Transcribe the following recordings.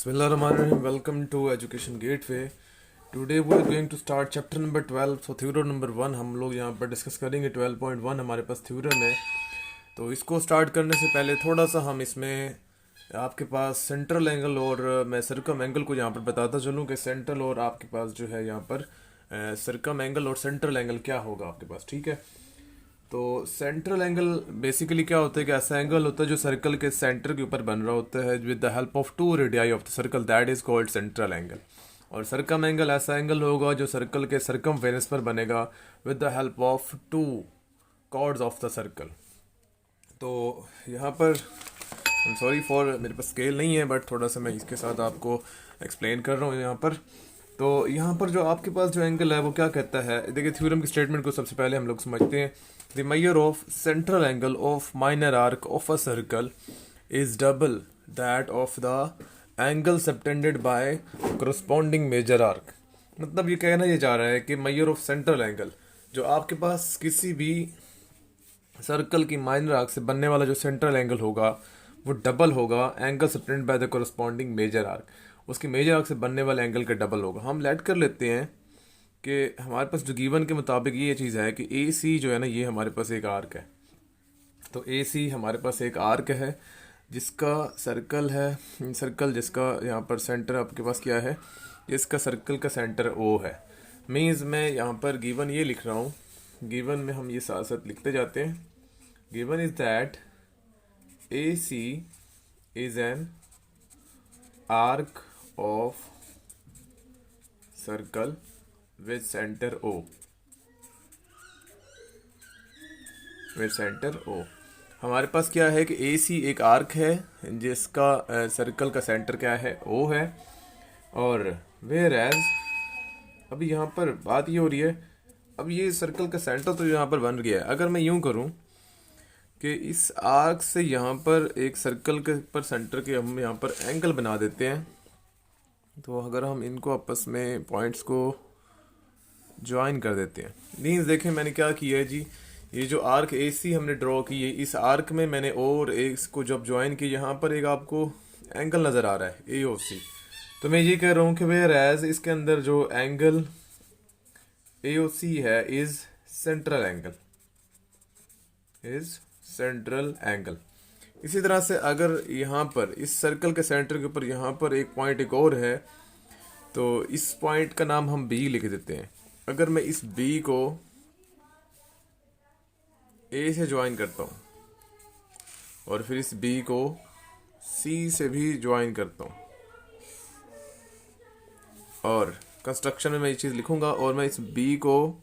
Bismillahirrahmanirrahim. Welcome to Education Gateway. Today we are going to start chapter number 12. So theorem number 1 हम लोग यहाँ पर discuss करेंगे. 12.1 हमारे पास थ्योरम है. तो इसको स्टार्ट करने से पहले थोड़ा सा हम इसमें आपके पास सेंट्रल एंगल और मैं सर्कम एंगल को यहाँ पर बताता चलूँ कि सेंट्रल और आपके पास जो है यहाँ पर सर्कम एंगल और सेंट्रल एंगल क्या होगा आपके पास. ठीक है. तो सेंट्रल एंगल बेसिकली क्या होता है कि ऐसा एंगल होता है जो सर्कल के सेंटर के ऊपर बन रहा होता है with the help of two radii of the circle, that is called central angle. और सर्कम एंगल ऐसा एंगल होगा जो सर्कल के सर्कमफेरेंस पर बनेगा with the help of two chords of the circle. तो यहाँ पर सॉरी फॉर मेरे पास स्केल नहीं है बट थोड़ा सा मैं इसके साथ आपको एक्सप्लेन कर रहा हूँ यहाँ पर. तो यहाँ पर जो आपके पास जो एंगल है वो क्या कहता है, देखिए थ्योरम की स्टेटमेंट को सबसे पहले हम लोग समझते हैं. The measure of central angle of minor arc of a circle is double that of the angle subtended by corresponding major arc. मतलब ये कहना ये जा रहा है कि मेजर ऑफ सेंट्रल एंगल जो आपके पास किसी भी सर्कल की माइनर आर्क से बनने वाला जो सेंट्रल एंगल होगा वो डबल होगा angle subtended by the corresponding major arc. उसकी मेजर आर्क से बनने वाले एंगल का डबल होगा. हम लेट कर लेते हैं कि हमारे पास जो गिवन के मुताबिक ये चीज़ है कि ए सी जो है ना ये हमारे पास एक आर्क है. तो ए सी हमारे पास एक आर्क है जिसका सर्कल है, सर्कल जिसका यहाँ पर सेंटर आपके पास क्या है, इसका सर्कल का सेंटर ओ है. मीन्स मैं यहाँ पर गिवन ये लिख रहा हूँ, गिवन में हम ये साथ साथ लिखते जाते हैं. Given is that A C is an arc of circle with center O. with center O. हमारे पास क्या है कि AC एक आर्क है जिसका सर्कल का सेंटर क्या है O है. और वेयर एज अभी यहाँ पर बात ये हो रही है, अब ये सर्कल का सेंटर तो यहाँ पर बन गया है. अगर मैं यूँ करूँ कि इस आर्क से यहाँ पर एक सर्कल के पर सेंटर के हम यहाँ पर एंगल बना देते हैं. तो अगर हम इनको आपस में पॉइंट्स को ज्वाइन कर देते हैं, मीन्स देखें मैंने क्या किया है जी, ये जो आर्क ए सी हमने ड्रॉ की है इस आर्क में मैंने और इसको जब ज्वाइन की यहाँ पर एक आपको एंगल नज़र आ रहा है ए ओ सी. तो मैं ये कह रहा हूँ कि वेयर एज इसके अंदर जो एंगल ए ओ सी है is central angle, is central angle. इसी तरह से अगर यहाँ पर इस सर्कल के सेंटर के ऊपर यहाँ पर एक पॉइंट एक और है तो इस पॉइंट का नाम हम बी लिख देते हैं. अगर मैं इस बी को ए से ज्वाइन करता हूँ और फिर इस बी को सी से भी ज्वाइन करता हूँ और कंस्ट्रक्शन में मैं ये चीज़ लिखूंगा और मैं इस बी को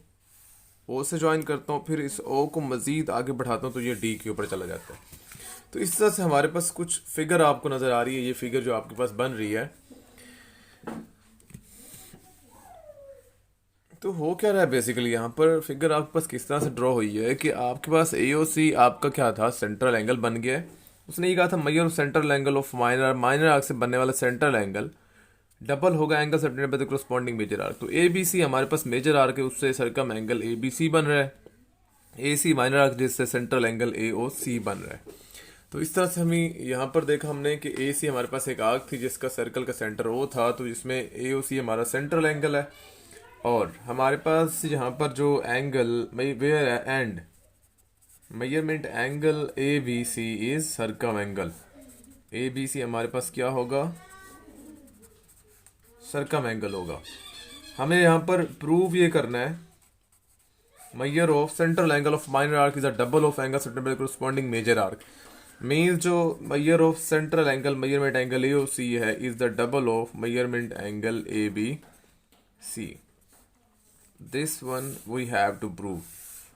ओ से ज्वाइन करता हूँ, फिर इस ओ को मज़ीद आगे बढ़ाता हूँ तो ये डी के ऊपर चला जाता है. तो इस तरह से हमारे पास कुछ फिगर आपको नज़र आ रही है. ये फिगर जो आपके पास बन रही है तो हो क्या रहा है बेसिकली यहाँ पर फिगर आपके पास किस तरह से ड्रॉ हुई है कि आपके पास AOC आपका क्या था, सेंट्रल एंगल बन गया है. उसने ये कहा था measure of central angle of minor, minor arc से बनने वाला सेंट्रल एंगल डबल होगा angle subtended by the corresponding major arc. तो ABC हमारे पास मेजर आर्क है, उससे सर्कम एंगल ABC बन रहा है. AC माइनर आर्क जिससे सेंट्रल एंगल AOC बन रहा है. तो इस तरह से हमें यहाँ पर देखा हमने कि ए सी हमारे पास एक आर्क थी जिसका सर्कल का सेंटर ओ था, तो इसमें ए ओ सी हमारा सेंट्रल एंगल है. और हमारे पास यहाँ पर जो angle where and measurement angle A B C is circum angle. A B C हमारे पास क्या होगा, सर्कम एंगल होगा. हमें यहाँ पर प्रूव ये करना है measure of central angle of minor arc is a double of angle subtended by corresponding major arc. Means जो measure of central angle measurement angle A O C है is the double of measurement angle A B C. This one we have to prove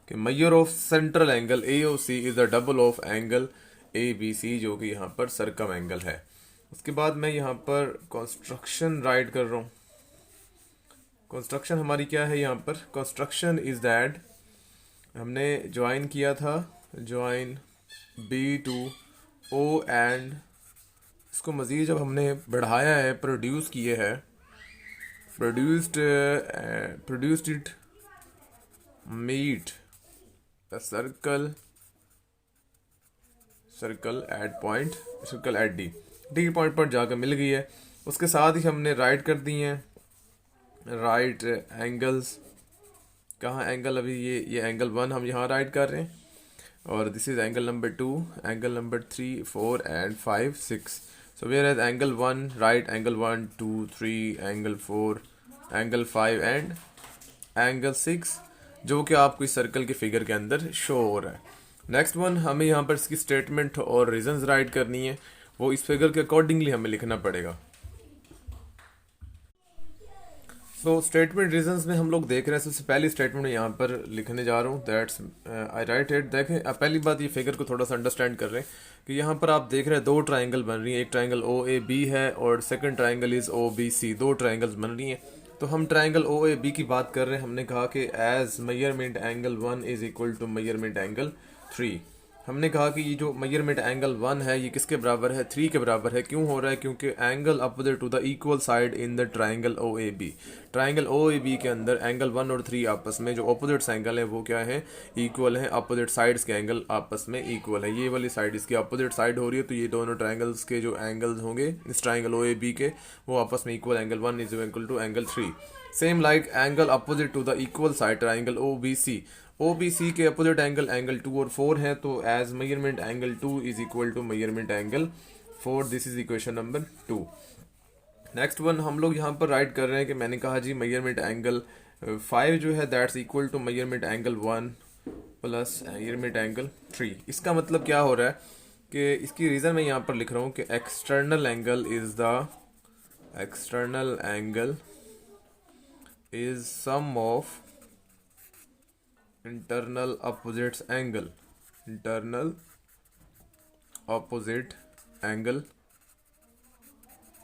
कि measure of central angle A O C is the double of angle A B C जो कि यहाँ पर circum angle है. उसके बाद मैं यहाँ पर कंस्ट्रक्शन राइट कर रहा हूँ. कंस्ट्रक्शन हमारी क्या है यहाँ पर, कंस्ट्रक्शन इज दैट हमने ज्वाइन किया था, join B to O and इसको मज़ीद जब हमने बढ़ाया है, प्रोड्यूस किए हैं, produced it meet the circle at point, circle at D. D point पर जाकर मिल गई है. उसके साथ ही हमने राइट कर दी हैं राइट एंगल्स। कहाँ एंगल, अभी ये एंगल 1 हम यहाँ राइट कर रहे हैं, और this is angle number 2, angle number 3, 4 and 5, 6। So where as angle 1 right angle 1, 2, 3, angle 4, angle 5 and angle 6, जो कि आपको इस सर्कल के फिगर के अंदर शो हो रहा है। नेक्स्ट वन, हमें यहाँ पर इसकी स्टेटमेंट और रीजंस राइट करनी है, वो इस फिगर के अकॉर्डिंगली हमें लिखना पड़ेगा। तो स्टेटमेंट रीजंस में हम लोग देख रहे हैं, सबसे पहली स्टेटमेंट यहाँ पर लिखने जा रहा हूँ, दैट्स आई राइट इट। देखें, पहली बात ये फिगर को थोड़ा सा अंडरस्टैंड कर रहे हैं कि यहाँ पर आप देख रहे हैं दो ट्राइंगल बन रही हैं, एक ट्राइंगल ओ ए बी है और second triangle is O B C, दो ट्राइंगल्स बन रही हैं। तो हम ट्राइंगल ओ ए बी की बात कर रहे हैं, हमने कहा कि as measurement angle 1 is equal to measurement angle 3। हमने कहा कि ये जो मेजरमेंट एंगल 1 है ये किसके बराबर है, 3 के बराबर है। क्यों हो रहा है, क्योंकि angle opposite to the equal side in the triangle O A B. Triangle O A B के अंदर एंगल 1 और 3 आपस में जो अपोजिट एंगल है वो क्या है, इक्वल है। अपोजिट साइड्स के एंगल आपस में इक्वल है। ये वाली साइड इसकी अपोजिट साइड हो रही है, तो ये दोनों ट्राइंगल्स के जो एंगल्स होंगे इस ट्राइंगल ओ ए बी के, वो आपस में equal. Angle 1 is equal to angle 3। Same like angle opposite to the equal side triangle O B C. O B C के अपोजिट एंगल एंगल 2 और 4 है, तो as measurement angle 2 is equal to measurement angle 4। This is equation number 2। Next one हम लोग यहाँ पर right कर रहे हैं कि मैंने कहा जी मेजरमेंट एंगल 5 जो है that's equal to measurement angle 1 plus measurement angle 3। इसका मतलब क्या हो रहा है कि इसकी रीज़न मैं यहाँ पर लिख रहा हूँ कि external angle is sum of internal opposite angle.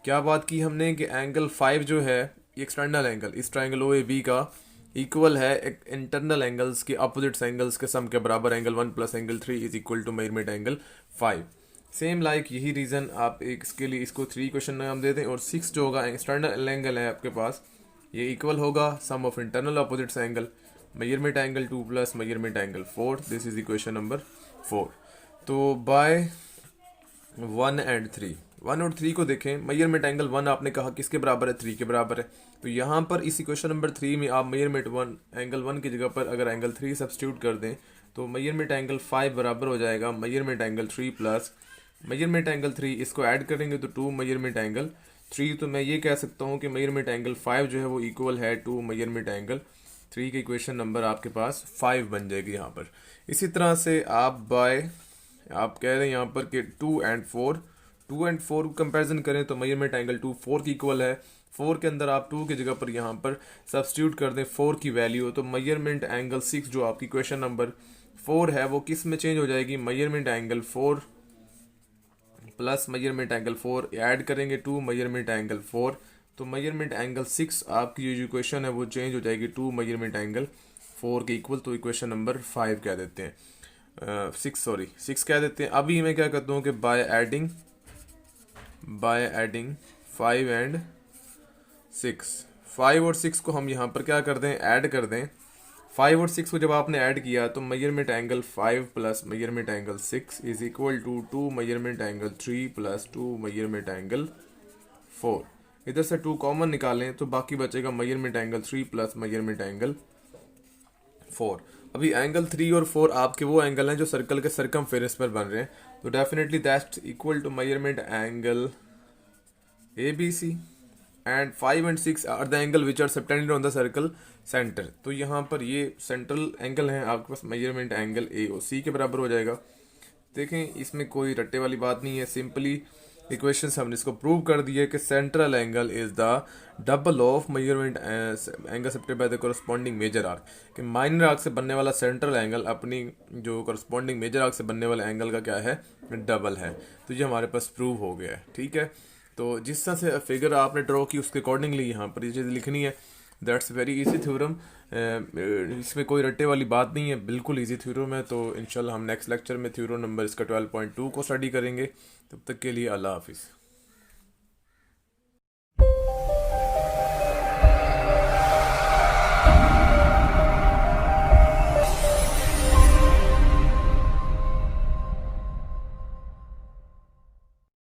क्या बात की हमने कि एंगल 5 जो है एक्सटर्नल एंगल इस ट्राइंगल ओ ए बी का इक्वल है इंटरनल एंगल्स के अपोजिट एंगल्स के सम के बराबर। Angle 1 plus angle 3 is equal to measurement angle 5। Same like यही रीज़न आप इसके लिए इसको 3 क्वेश्चन में हम देते हैं, और 6 जो होगा एक्सटर्नल एंगल है आपके पास, ये इक्वल होगा sum of internal opposite angle measurement angle 2 plus measurement angle 4। This is equation number 4। तो बाय 1 एंड 3, 1 और 3 को देखें। मेजरमेंट एंगल 1 आपने कहा किसके बराबर है, 3 के बराबर है। तो यहाँ पर इस इक्वेशन नंबर 3 में आप मेजरमेंट एंगल 1 की जगह पर अगर एंगल 3 सब्स्टिट्यूट कर दें तो मेजरमेंट एंगल 5 बराबर हो जाएगा measurement angle 3 plus measurement angle 3। इसको ऐड करेंगे तो 2 मेजरमेंट एंगल 3। तो मैं ये कह सकता हूँ कि मेजरमेंट एंगल 5 जो है वो इक्वल है 2 मेजरमेंट एंगल 3 की। इक्वेशन नंबर आपके पास 5 बन जाएगी यहाँ पर। इसी तरह से आप कह रहे हैं यहाँ पर कि 2 एंड 4 कंपैरिजन करें तो मेजरमेंट एंगल 2 4 की इक्वल है। 4 के अंदर आप 2 की जगह पर यहाँ पर सब्स्टिट्यूट कर दें 4 की वैल्यू, तो मेजरमेंट एंगल 6 जो आपकी क्वेश्चन नंबर 4 है वो किस में चेंज हो जाएगी, measurement angle 4 plus measurement angle 4 add करेंगे 2 मेजरमेंट एंगल 4। तो मेजरमेंट एंगल 6 आपकी जो इक्वेशन है वो चेंज हो जाएगी 2 मेजरमेंट एंगल 4 के इक्वल। तो इक्वेशन नंबर 5 कह देते हैं, 6 कह देते हैं। अभी मैं क्या करता हूँ कि बाय एडिंग 5 एंड 6, 5 और 6 को हम यहाँ पर क्या कर दें, ऐड कर दें। 5 और 6 को जब आपने ऐड किया तो measurement angle 5 plus measurement angle 6 is equal to 2 measurement angle 3 plus 2 measurement angle 4। इधर से 2 कॉमन निकालें तो बाकी बचेगा measurement angle 3 plus measurement angle 4। अभी एंगल 3 और 4 आपके वो एंगल हैं जो सर्कल के सर्कमफेरेंस पर बन रहे हैं, तो definitely that's equal to measurement angle ABC and 5 and 6 are the angle which are subtended on the circle centre. तो यहाँ पर ये सेंट्रल एंगल है आपके पास, मेजरमेंट एंगल AOC के बराबर हो जाएगा। देखें इसमें कोई रट्टे वाली बात नहीं है, सिंपली इक्वेशन से हमने इसको प्रूव कर दिया कि central angle is the double of measurement angle subtended by the corresponding major arc. कि माइनर आर्क से बनने वाला सेंट्रल एंगल अपनी जो कोरस्पॉन्डिंग मेजर आर्क से बनने वाले एंगल का क्या है, डबल है। तो ये हमारे पास प्रूव हो गया है, ठीक है। तो जिस तरह से फिगर आपने ड्रॉ की उसके अकॉर्डिंगली यहाँ पर ये चीज़ लिखनी है। दैट्स वेरी इजी थ्योरम, इसमें कोई रट्टे वाली बात नहीं है, बिल्कुल इजी थ्योरम है। तो इंशाल्लाह हम नेक्स्ट लेक्चर में थ्योरम नंबर इसका 12.2 को स्टडी करेंगे। तब तक के लिए अल्लाह हाफिज़।